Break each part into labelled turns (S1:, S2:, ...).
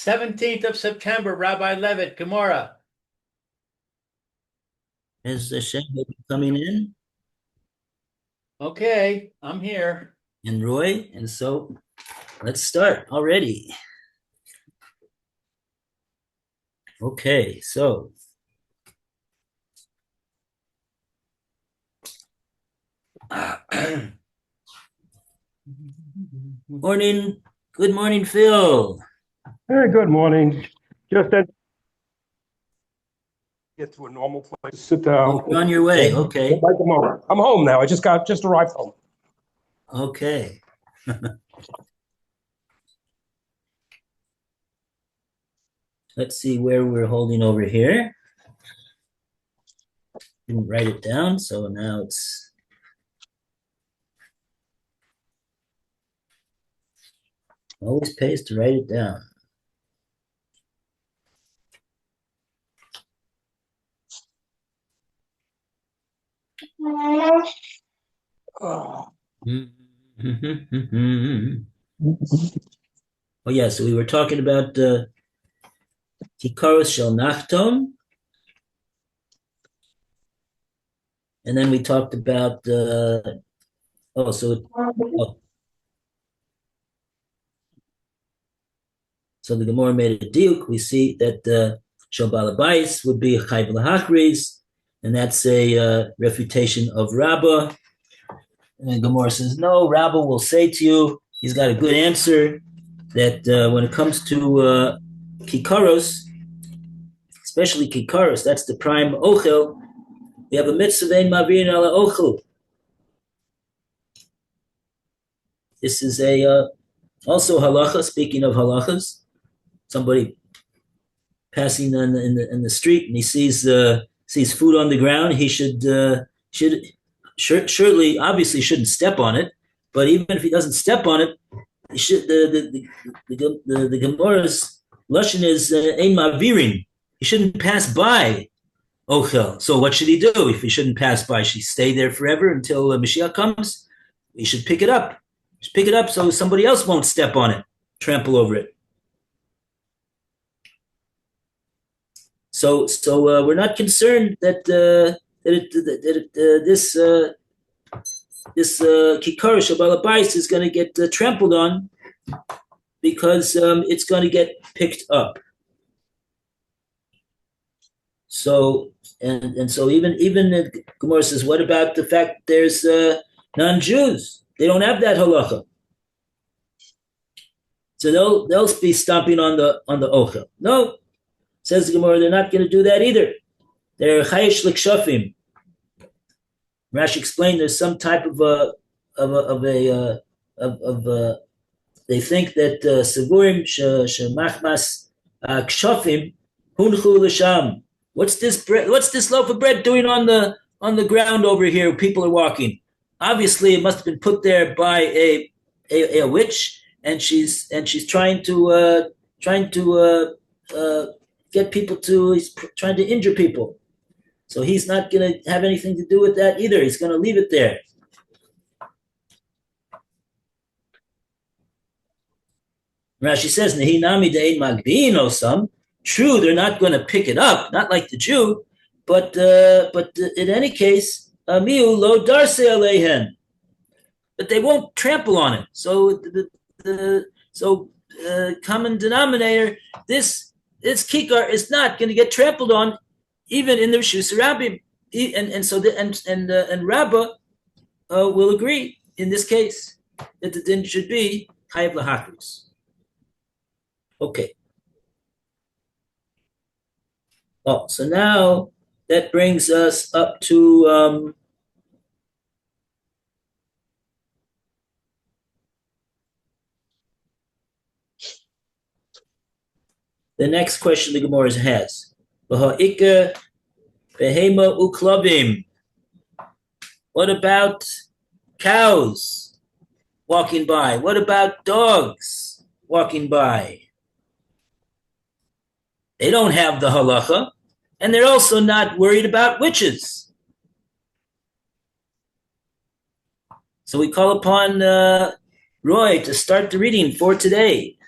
S1: 17th of September, Rabbi Levitt, Gemora.
S2: Is Hashem coming in?
S1: Okay, I'm here.
S2: And Roy, and so let's start already. Okay, so morning, good morning, Phil.
S3: Hey, good morning. Just that get to a normal place to sit down.
S2: Oh, you're on your way. Okay.
S3: By tomorrow. I'm home now. I just arrived home.
S2: Okay. Let's see where we're holding over here. Didn't write it down, so now it's always pays to write it down.
S3: Oh.
S2: Oh yeah, so we were talking about Kikaros Shel Nachton, and then we talked about oh, so oh, so the Gemara made a diuk. We see that Shel Balabais would be Chayv Lahachriz, and that's a refutation of Rabbah. And the Gemara says, no, Rabbah will say to you, he's got a good answer, that when it comes to Kikaros, especially Kikaros, that's the prime Ochel, we have a mitzvah vein mavirin ala Ochel. This is a also halacha, speaking of halachas, somebody passing in the street and he sees food on the ground, he should surely, obviously, shouldn't step on it. But even if he doesn't step on it, he should, the Gemara's lashon is ein mavirin. He shouldn't pass by Ochel. So what should he do if he shouldn't pass by? Should he stay there forever until Mashiach comes? He should pick it up. Just pick it up so somebody else won't step on it, trample over it. So we're not concerned that this Kikar Shabbat Bais is going to get trampled on because it's going to get picked up. So and so even Gemara says, what about the fact there's non-Jews? They don't have that halacha, so they'll be stomping on the ochel. No, says the Gemara, they're not going to do that either. They're chayish l'kshafim. Rashi explained there's some type of they think that sevurim shemachmas kshafim hunchu l'sham. What's this bread? What's this loaf of bread doing on the ground over here? People are walking. Obviously, it must have been put there by a witch, and she's trying to get people to. He's trying to injure people. So he's not going to have anything to do with that either. He's going to leave it there. Rashi says, "Nehi nami de'ein magbiin osam." True, they're not going to pick it up, not like the Jew, but in any case, miu lo darse aleihen. But they won't trample on it. So the common denominator, this kikar is not going to get trampled on, even in the Rishus Rabbim, and Rabbah will agree in this case that the din should be chayav lahakris. Okay. Oh, so now that brings us up to the next question the Gemara has. Beha'ika behema uklavim. What about cows walking by? What about dogs walking by? They don't have the halacha, and they're also not worried about witches. So we call upon Roy to start the reading for today.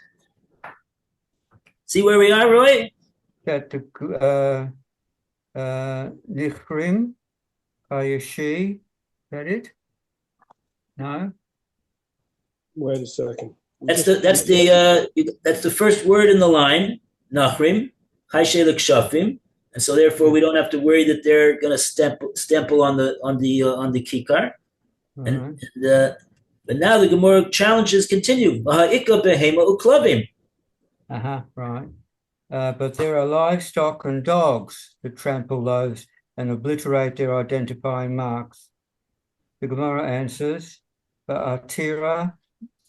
S2: See where we are, Roy?
S4: That Nichrim, Hayashi, that it? No?
S3: Wait a second.
S2: That's the first word in the line, Nachrim, Chayshe L'Kshafim, and so therefore we don't have to worry that they're going to stemple on the kikar. And but now the Gemara challenges continue. V'ha'ika behema uklavim.
S4: Right. But there are livestock and dogs that trample those and obliterate their identifying marks. The Gemara answers, Atira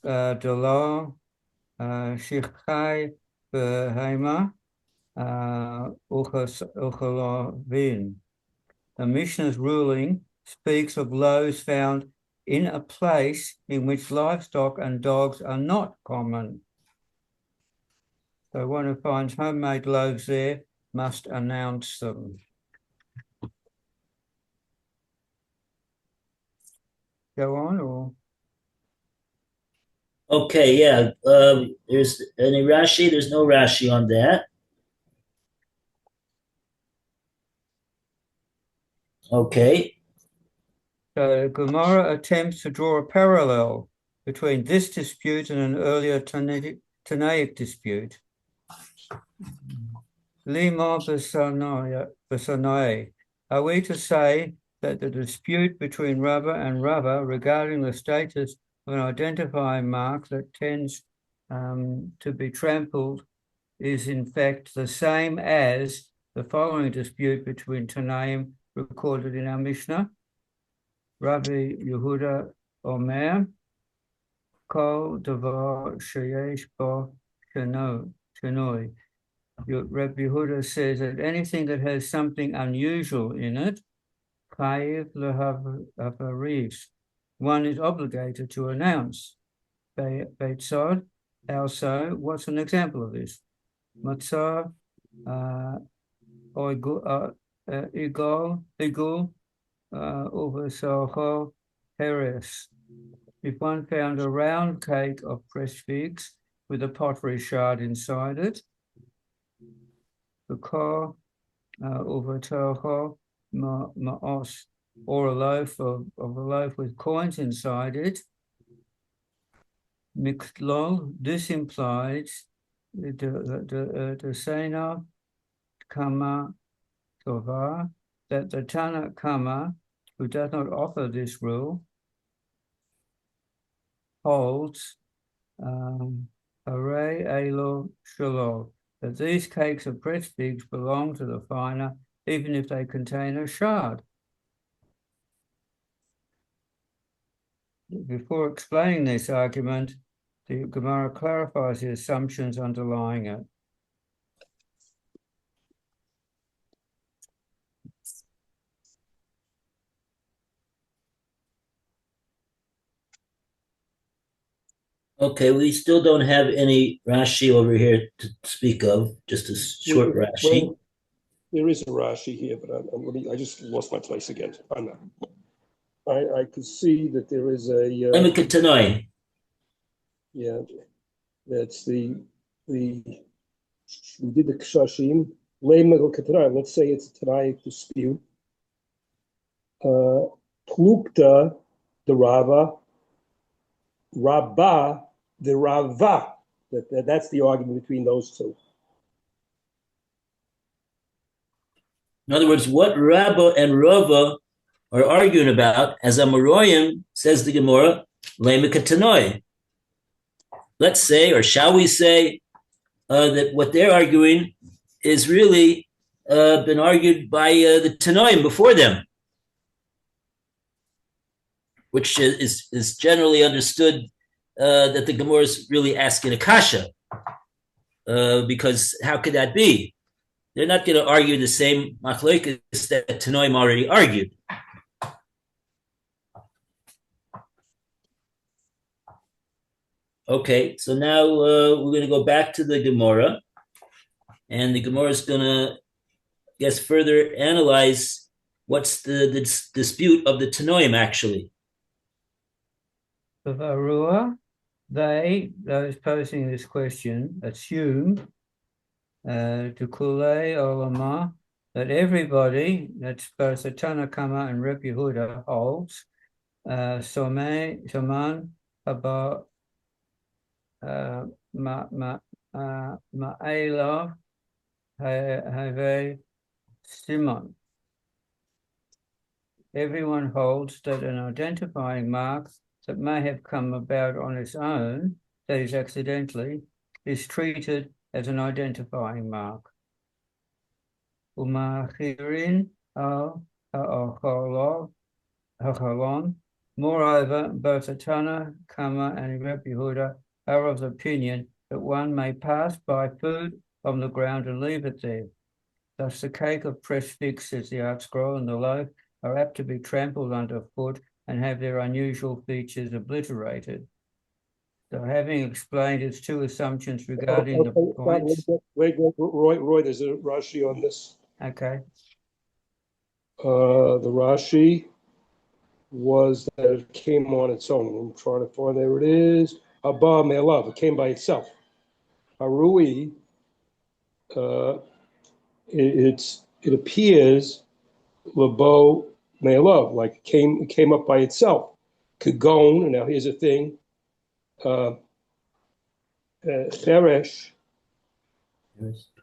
S4: Delo Shichai Behema Uchalovin. The Mishnah's ruling speaks of loaves found in a place in which livestock and dogs are not common. So one who finds homemade loaves there must announce them. Go on, or?
S2: Okay, yeah. There's any Rashi? There's no Rashi on that. Okay.
S4: So Gemara attempts to draw a parallel between this dispute and an earlier Tanaic dispute. Lima Besanai. Are we to say that the dispute between Rava and Rava regarding the status of an identifying mark that tends to be trampled is in fact the same as the following dispute between Tanaim recorded in our Mishnah? Rabbi Yehuda Omer, Kol Davar Sheyesh Bo Shenoi. Rabbi Yehuda says that anything that has something unusual in it, Chayiv Lehavarish, one is obligated to announce. Beitzod, also, what's an example of this? Matzah, Igul, Uvasoho, Heres. If one found a round cake of pressed figs with a pottery shard inside it, the car Uvatoho Maos, or a loaf of a loaf with coins inside it, Miklol, this implies the Sena Kama Tova, that the Tana Kama, who does not offer this rule, holds Array Elo Shalo, that these cakes of pressed figs belong to the finer, even if they contain a shard. Before explaining this argument, the Gemara clarifies the assumptions underlying it.
S2: Okay, we still don't have any Rashi over here to speak of, just a short Rashi.
S3: Well, there is a Rashi here, but I just lost my place again. I could see that there is a. Yeah, that's the we did the Kshashim. Let's say it's a Tanaic dispute. Plukta, the Rava, Rabbah, the Rava. That's the argument between those two.
S2: In other words, what Rabba and Rava are arguing about, as Amoroyim says the Gemara, Lemikatanoi. Let's say, or shall we say, that what they're arguing is really been argued by the Tanoim before them, which is generally understood that the Gemara is really asking a kasha, because how could that be? They're not going to argue the same machlokes that Tanoim already argued. Okay, so now we're going to go back to the Gemara, and the Gemara is going to, I guess, further analyze what's the dispute of the Tanoim actually.
S4: The Varua, those posing this question assume to Kulei Olama, that everybody, that's both the Tanakama and Reb Yehuda, holds, Soman Haba Ma'elav Have Simon. Everyone holds that an identifying mark that may have come about on its own, that is accidentally, is treated as an identifying mark. Umachirin al ha'cholon. Moreover, both the Tana, Kama, and Reb Yehuda are of the opinion that one may pass by food on the ground and leave it there. Thus, the cake of pressed figs, says the art scroll, and the loaf are apt to be trampled underfoot and have their unusual features obliterated. So, having explained its two assumptions regarding the points.
S3: Wait, Roy, there's a Rashi on this.
S4: Okay.
S3: The Rashi was that it came on its own. I'm trying to find, there it is. Abba Me'elav, it came by itself. Harui, it appears Labo Me'elav, like it came up by itself. Kagon, and now here's a thing. Cheresh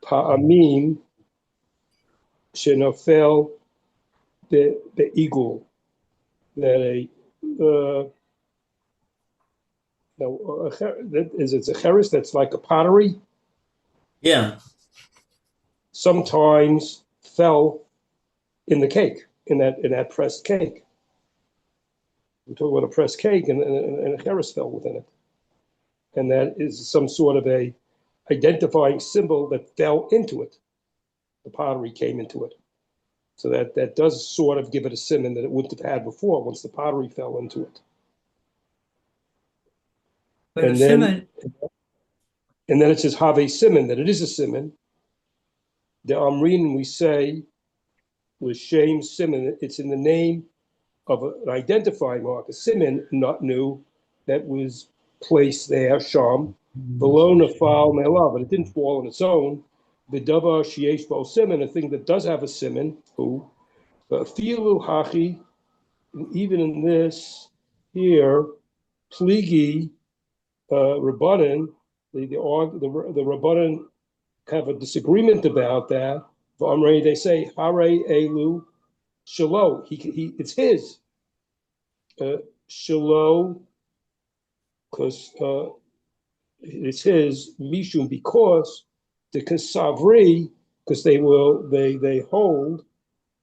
S3: Pa'amim Shenofel Be'igul. That it's a cheres that's like a pottery.
S2: Yeah.
S3: Sometimes fell in the cake, in that pressed cake. We're talking about a pressed cake, and a cheres fell within it, and that is some sort of a identifying symbol that fell into it. The pottery came into it. So that does sort of give it a simon that it wouldn't have had before once the pottery fell into it.
S4: But
S3: and then it says have a simon, that it is a simon. The Amrin, we say, with shame simon, it's in the name of an identifying mark, a simon, not new, that was placed there, sham, below nafal me'elav, but it didn't fall on its own. The davar sheyesh bo simon, a thing that does have a simon, who, filu hachi, even in this here, pligi rabbanan, the rabbanan have a disagreement about that. They say hare elu shalo. It's his shalo, because it's his mishum, because the kasavri, because they hold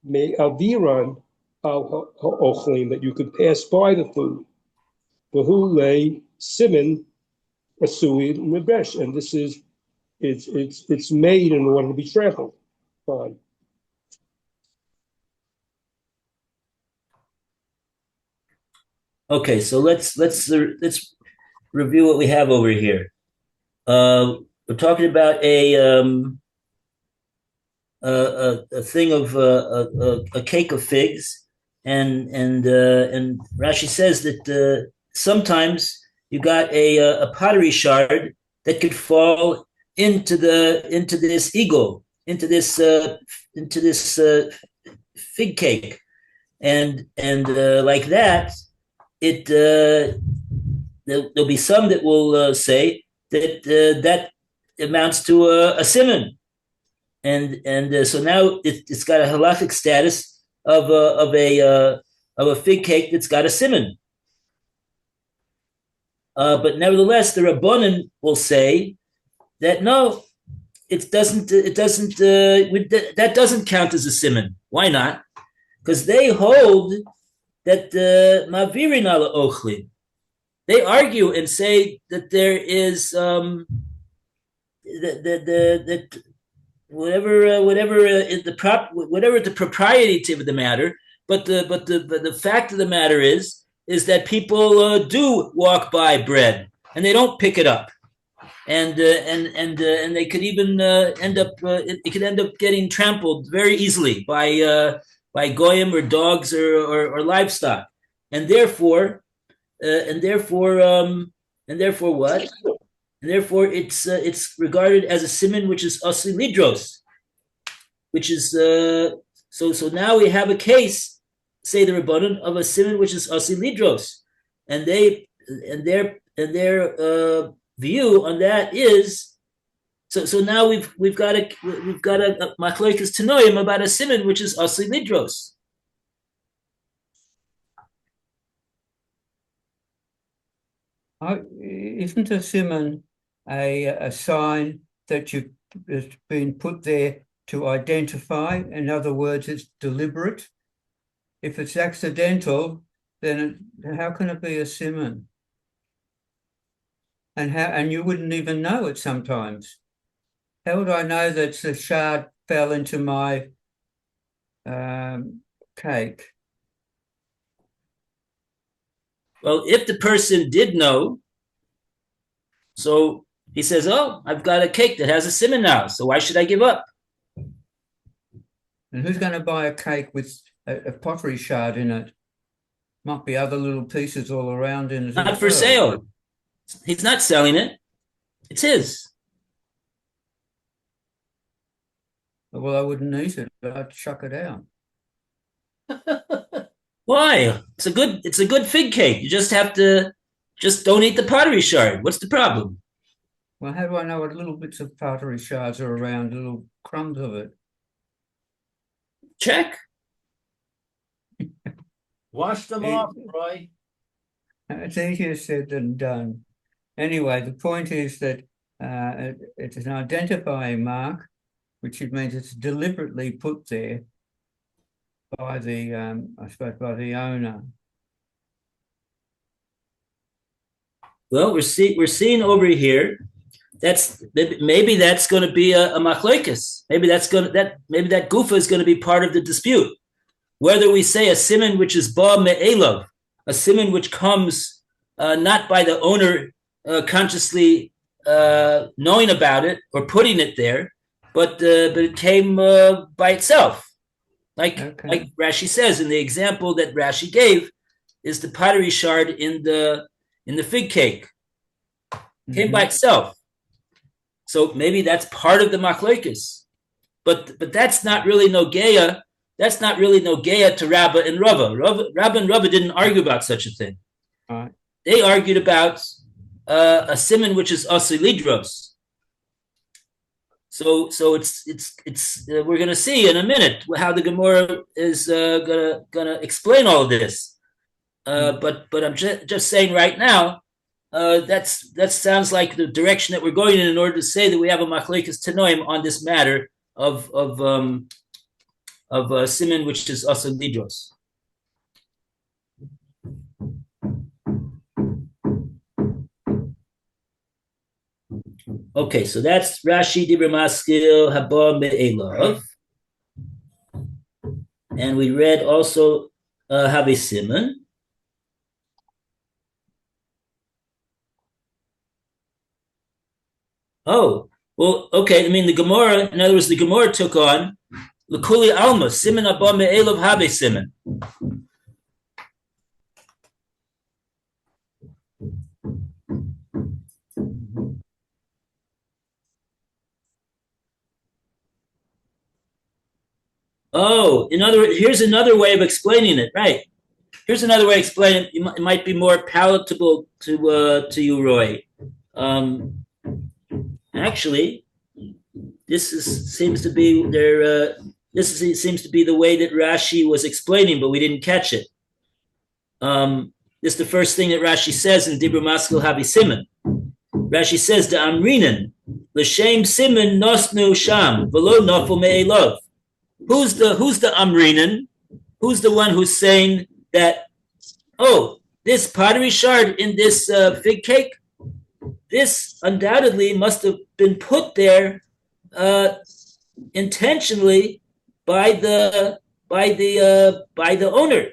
S3: me aviran al ochlim, that you could pass by the food. Behule simon asuid mebesh, and this is it's made in order to be trampled. Fine.
S2: Okay, so let's review what we have over here. We're talking about a thing of a cake of figs, and Rashi says that sometimes you got a pottery shard that could fall into this eagle, into this fig cake, and like that, there'll be some that will say that that amounts to a simon, and so now it's got a halachic status of a fig cake that's got a simon. But nevertheless, the Rabbanan will say that no, that doesn't count as a simon. Why not? Because they hold that mavirin ala ochlin. They argue and say that there is that whatever the propriety of the matter, but the fact of the matter is that people do walk by bread and they don't pick it up, and they could even end up getting trampled very easily by goyim or dogs or livestock, and therefore what? and therefore it's regarded as a siman which is asli lidros, which is so now we have a case, say the Rabbanon, of a siman which is asli lidros, and their view on that is so now we've got a machlokes tanoim about a siman which is asli lidros.
S4: Isn't a siman a sign that has been put there to identify? In other words, it's deliberate. If it's accidental, then how can it be a siman? And you wouldn't even know it sometimes. How would I know that the shard fell into my cake?
S2: Well, if the person did know, so he says, "Oh, I've got a cake that has a siman now, so why should I give up?"
S4: And who's going to buy a cake with a pottery shard in it? Might be other little pieces all around in it.
S2: Not for sale. He's not selling it. It's his.
S4: Well, I wouldn't eat it. I'd chuck it out.
S2: Why? It's a good fig cake. You just have to don't eat the pottery shard. What's the problem?
S4: Well, how do I know what little bits of pottery shards are around, little crumbs of it?
S2: Check.
S1: Wash them off, Roy.
S4: It's easier said than done. Anyway, the point is that it is an identifying mark, which it means it's deliberately put there by the, I suppose, by the owner.
S2: Well, we're seeing over here. Maybe that's going to be a machlokes. Maybe that gufa is going to be part of the dispute. Whether we say a siman which is ba me'elav, a siman which comes not by the owner consciously knowing about it or putting it there, but it came by itself. Like Rashi says in the example that Rashi gave, is the pottery shard in the fig cake. Came by itself. So maybe that's part of the machlokes. But that's not really nogeya. That's not really nogeya to Rabba and Rava. Rabba and Rava didn't argue about such a thing.
S4: All right.
S2: They argued about a siman which is asli lidros. So it's we're going to see in a minute how the Gemora is gonna explain all of this. But I'm just saying right now, that sounds like the direction that we're going in order to say that we have a machlokes tanoim on this matter of siman which is asli lidros. Okay, so that's Rashi Dibra Maskil Haba Me'elav. And we read also Have Siman. Oh, well, okay. I mean, the Gemora, in other words, the Gemora took on L'kuli Alma, Siman Haba Me'elav Have Siman. Oh, in other words, here's another way of explaining it, right? Here's another way of explaining it. It might be more palatable to you, Roy. Actually, seems to be seems to be the way that Rashi was explaining, but we didn't catch it. This is the first thing that Rashi says in Dibra Maskil Habi Siman. Rashi says, "Da amrinen l'shem siman nosnu sham v'lo nafel me'elav." Who's the amrinen? Who's the one who's saying that? Oh, this pottery shard in this fig cake, this undoubtedly must have been put there intentionally by the owner,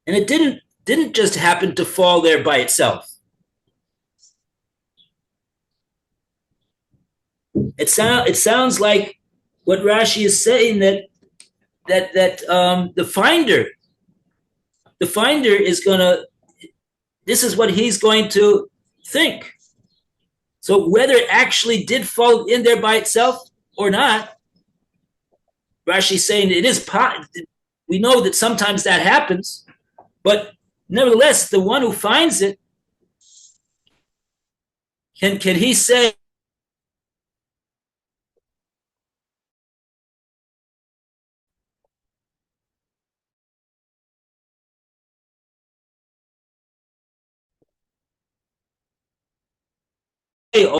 S2: and it didn't just happen to fall there by itself. It sounds like what Rashi is saying that the finder is gonna this is what he's going to think. So whether it actually did fall in there by itself or not, Rashi's saying it is. We know that sometimes that happens, but nevertheless, the one who finds it, can he say, hey, oh,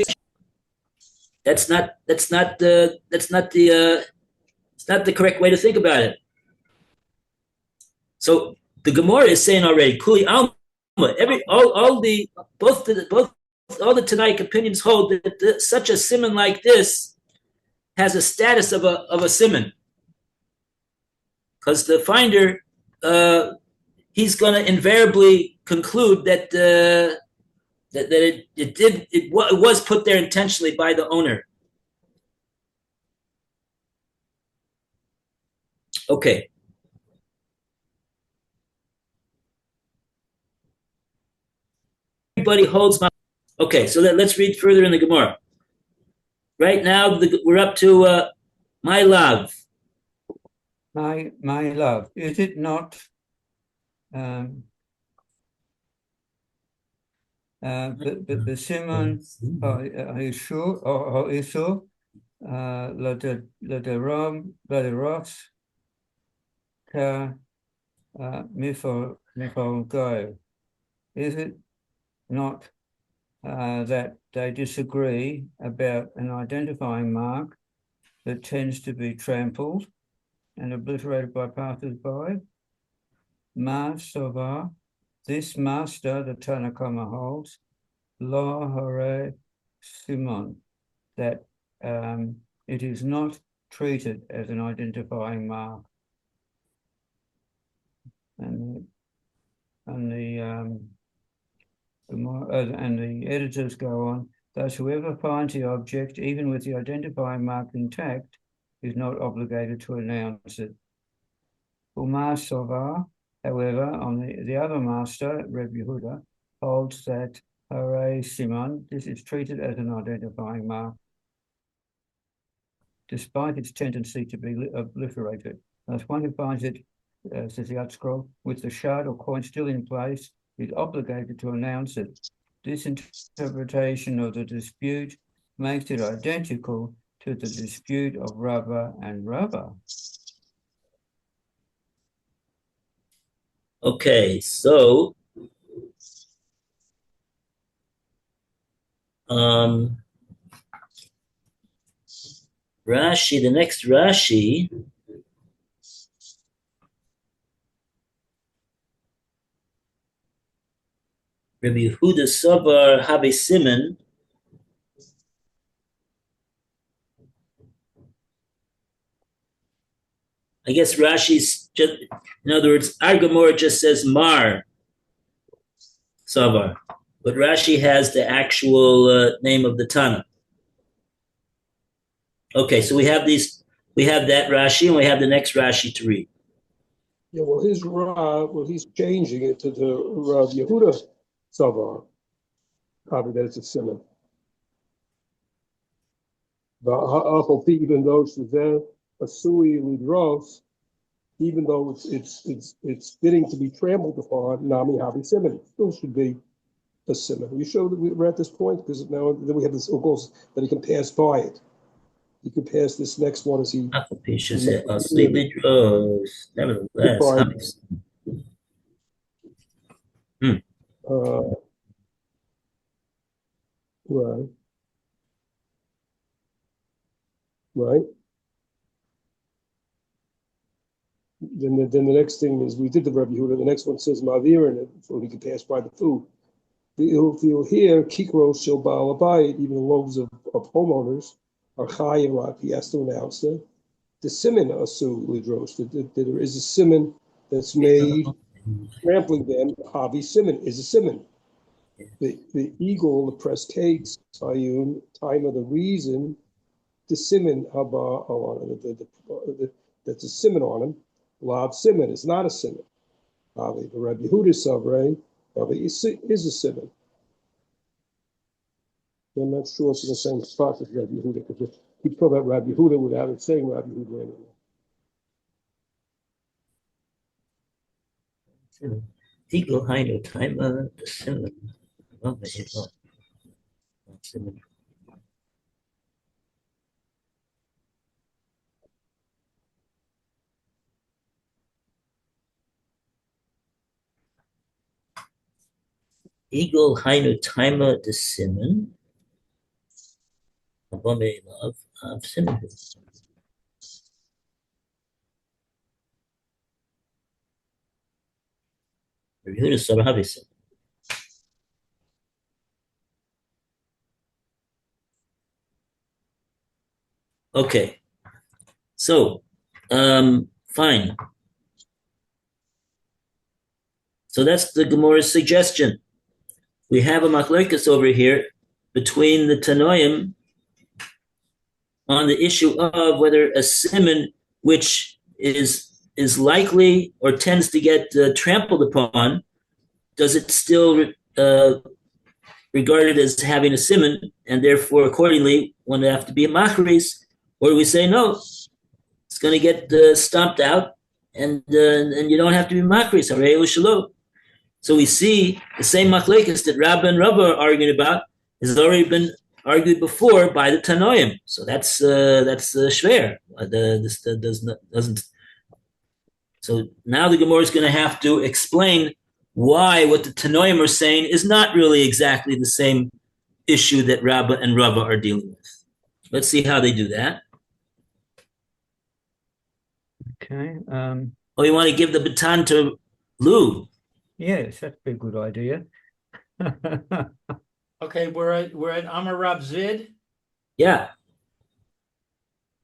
S2: that's not the it's not the correct way to think about it. So the Gemora is saying already, Kuli Alma, all the all the Tanaic opinions hold that such a simon like this has a status of a simon, because the finder he's going to invariably conclude that it was put there intentionally by the owner. Okay. Everybody holds my. Okay, so let's read further in the Gemara. Right now, we're up to my love.
S4: My love, is it not the simon Isu or Isu the Ross ka mifol go? Is it not that they disagree about an identifying mark that tends to be trampled and obliterated by passers-by? Sovar, this master, the Tanakama holds, Lo Hare Simon, that it is not treated as an identifying mark. And the editors go on, thus whoever finds the object, even with the identifying mark intact, is not obligated to announce it. Umar Sovar, however, on the other master, Reb Yehuda, holds that Hare Simon, this is treated as an identifying mark, despite its tendency to be obliterated. Thus one who finds it, says the Utscroll, with the shard or coin still in place, is obligated to announce it. This interpretation of the dispute makes it identical to the dispute of Rava and Rava.
S2: Okay, so Rashi, the next Rashi, Rabbi Yehuda Savar Habe Simon, I guess Rashi's just, in other words, our Gemora just says Mar Savar, but Rashi has the actual name of the Tana. Okay, so we have that Rashi, and we have the next Rashi to read.
S3: Yeah, well, he's changing it to the Rav Yehuda Savar. Probably that it's a simon. But even though it's there, a sui lidros, even though it's fitting to be trampled upon, nami habi simon, still should be a simon. You showed that we're at this point because now that we have this goals that he can pass by it. He can pass this next one as he.
S2: Nevertheless.
S3: Right. Then the next thing is we did the Rabbi Yehuda. The next one says Mavir in it, so he can pass by the food. If you'll hear Kikros shel Baal Abayit, even the loaves of homeowners are chayiv, he has to announce it. The simon asu lidros, that there is a simon that's made, trampling them. Havi simon is a simon. The eagle, the pressed cakes, ayun, time of the reason, the simon haba, that's a simon on him. Lav simon is not a simon. The Rabbi Yehuda Savre, is a simon. I'm not sure it's in the same spot as Rabbi Yehuda, because he talk about Rabbi Yehuda without it saying Rabbi Yehuda anymore.
S2: Eagle Hainu Timer, the Simon. Simon. Eagle Hainu Timer, the Simon. Abame love of Simon. Yehuda Sarahavis. Okay, so fine. So that's the Gemora's suggestion. We have a machlokes over here between the Tanoim on the issue of whether a simon which is likely or tends to get trampled upon, does it still regarded as having a simon, and therefore accordingly one would have to be a machris, or do we say no, it's going to get stomped out, and you don't have to be machris. So we see the same machlekes that Rabba and Rabba are arguing about has already been argued before by the Tanoim. So that's schwer. This doesn't. So now the Gemora is going to have to explain why what the Tanoim are saying is not really exactly the same issue that Rabba and Rabba are dealing with. Let's see how they do that.
S4: Okay.
S2: Oh, you want to give the baton to Lou?
S4: Yes, that'd be a good idea.
S1: Okay, we're at Amar Rab Zvid.
S2: Yeah.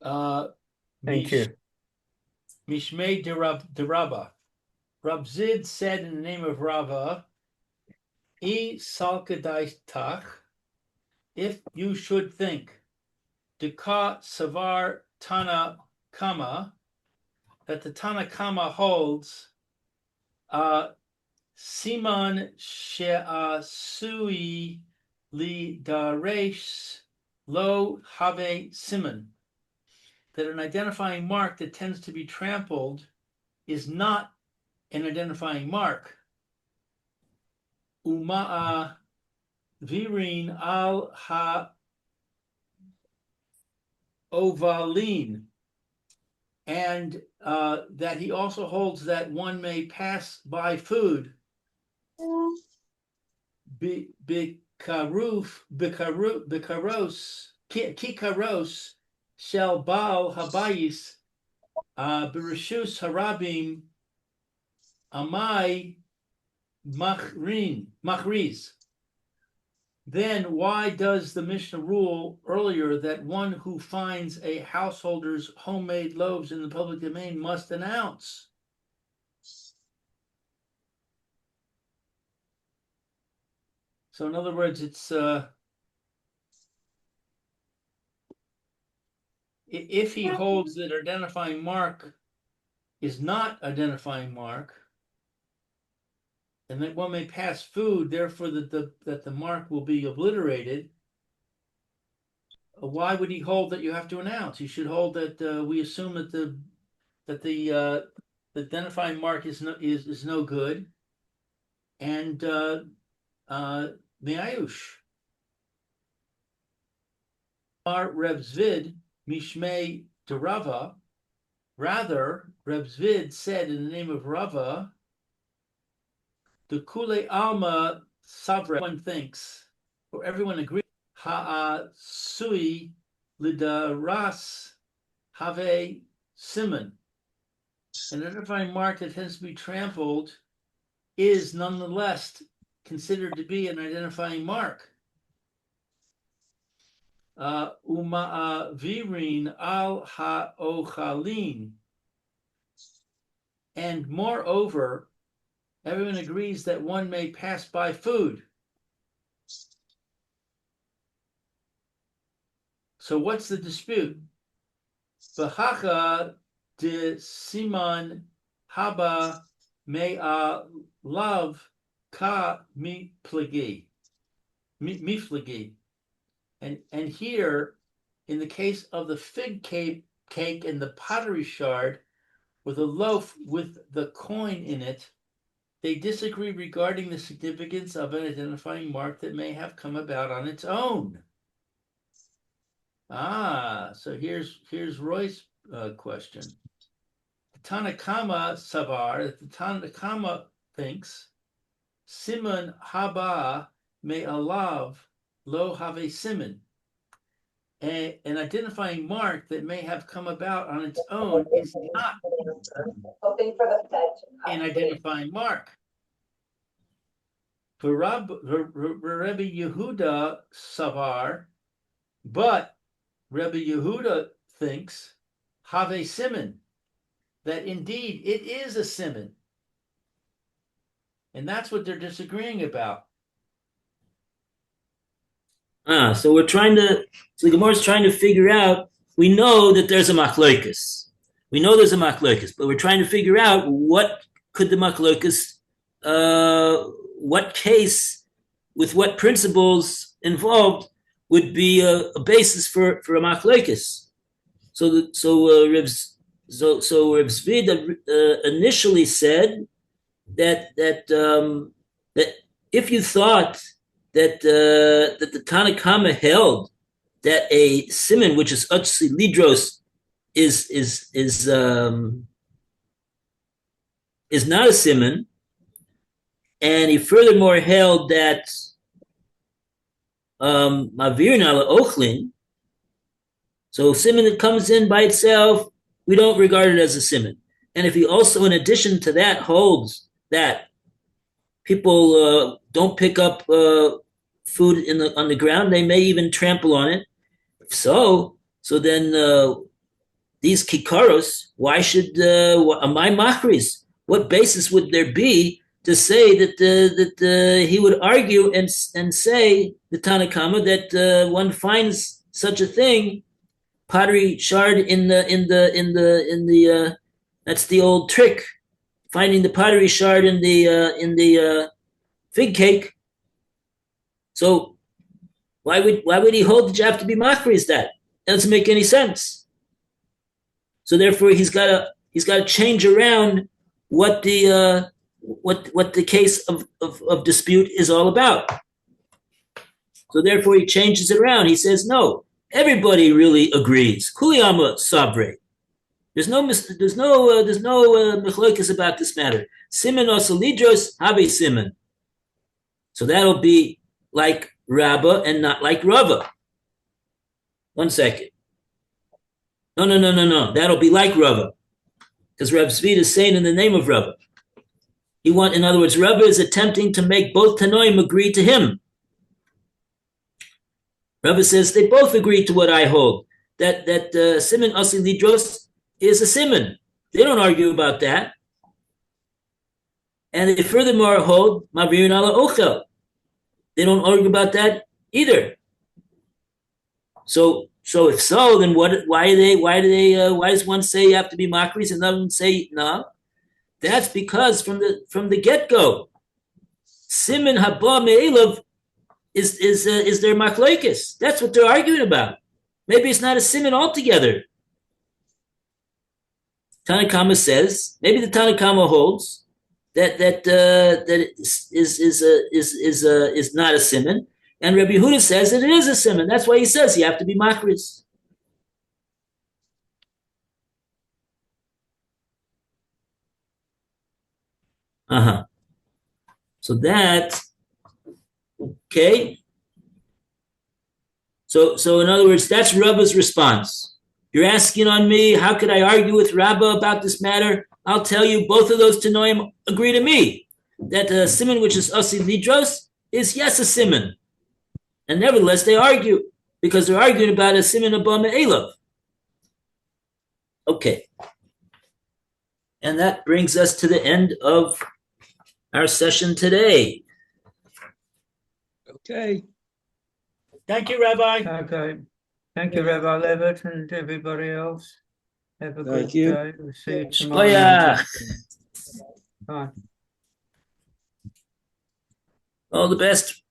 S4: Thank you.
S1: Mishmei de Rabba. Rab Zid said in the name of Rava, E salkadai tach, if you should think, Deka savar Tana Kama, that the Tana Kama holds, Siman she'asui li daresh lo have siman, that an identifying mark that tends to be trampled is not an identifying mark. Uma'a virin al ha ovalin, and that he also holds that one may pass by food kikaros shel baal habayis bereshus harabim amai machriz. Then why does the Mishnah rule earlier that one who finds a householder's homemade loaves in the public domain must announce? So in other words, it's if he holds that identifying mark is not identifying mark, and that one may pass food, therefore that the mark will be obliterated, why would he hold that you have to announce? He should hold that we assume that the identifying mark is no good, and me'ayush. Reb Zvid mishmei de Rava. Rather, Reb Zvid said in the name of Rava, the Kule Alma Savra, everyone thinks, or everyone agrees, Ha'asui Lidaras Have Simon. An identifying mark that tends to be trampled is nonetheless considered to be an identifying mark. Uma'avirin al ha'ochalin. And moreover, everyone agrees that one may pass by food. So what's the dispute? V'hacha de siman haba me'a lav ka mi plagi, miflagi. And here, in the case of the fig cake and the pottery shard, with a loaf with the coin in it, they disagree regarding the significance of an identifying mark that may have come about on its own. So here's Roy's question. The Tanakama Savar, the Tanakama thinks, Simon haba me alav lo have simon. An identifying mark that may have come about on its own is not an identifying mark. For Rabbi Yehuda Savar, but Rabbi Yehuda thinks have simon, that indeed it is a simon. And that's what they're disagreeing about.
S2: So the Gemara is trying to figure out, we know that there's a machlokas. We know there's a machlokas, but we're trying to figure out what could the machlokas, what case, with what principles involved would be a basis for a machlokas. So Rav Zvi initially said that if you thought that the Tanakama held that a simon, which is Utsi Lidros, is not a simon, and he furthermore held that Mavirin ala Ochlin, so simon that comes in by itself, we don't regard it as a simon. And if he also, in addition to that, holds that people don't pick up food on the ground, they may even trample on it. So then these kikaros, why should my machris? What basis would there be to say that he would argue and say, the Tanakama, that one finds such a thing, pottery shard in the that's the old trick, finding the pottery shard in the fig cake. So why would he hold that you have to be machris that? That doesn't make any sense. So therefore he's got to change around what the case of dispute is all about. So therefore he changes it around. He says, no, everybody really agrees. Kuliyama sabre. There's no mechlokas about this matter. Simon osalidros habe simon. So that'll be like Rabba and not like Rava. 1 second. No. That'll be like Rava, because Rav Zvi is saying in the name of Rava. In other words, Rava is attempting to make both Tanoim agree to him. Rava says they both agree to what I hold, that simon osalidros is a simon. They don't argue about that. And they furthermore hold Mavirin ala Ochel. They don't argue about that either. So if so, then why does one say you have to be machris and another one say no? That's because from the get-go, simon haba me'elav is their machlokes. That's what they're arguing about. Maybe it's not a simon altogether. Tanakama says, maybe the Tanakama holds that is not a simon, and Rabbi Yehuda says that it is a simon. That's why he says you have to be machris. So that, okay. So in other words, that's Rabba's response. You're asking on me, how could I argue with Rabba about this matter? I'll tell you, both of those Tanoim agree to me that the simon, which is Asi Lidros, is yes a simon. And nevertheless, they argue, because they're arguing about a simon abba me'elav. Okay. And that brings us to the end of our session today.
S3: Okay.
S1: Thank you, Rabbi.
S4: Okay. Thank you, Rabbi Levitt, and everybody else. Have a good
S3: Thank you.
S4: day. We'll see you tomorrow.
S2: Shkoyach.
S4: Bye.
S2: All the best.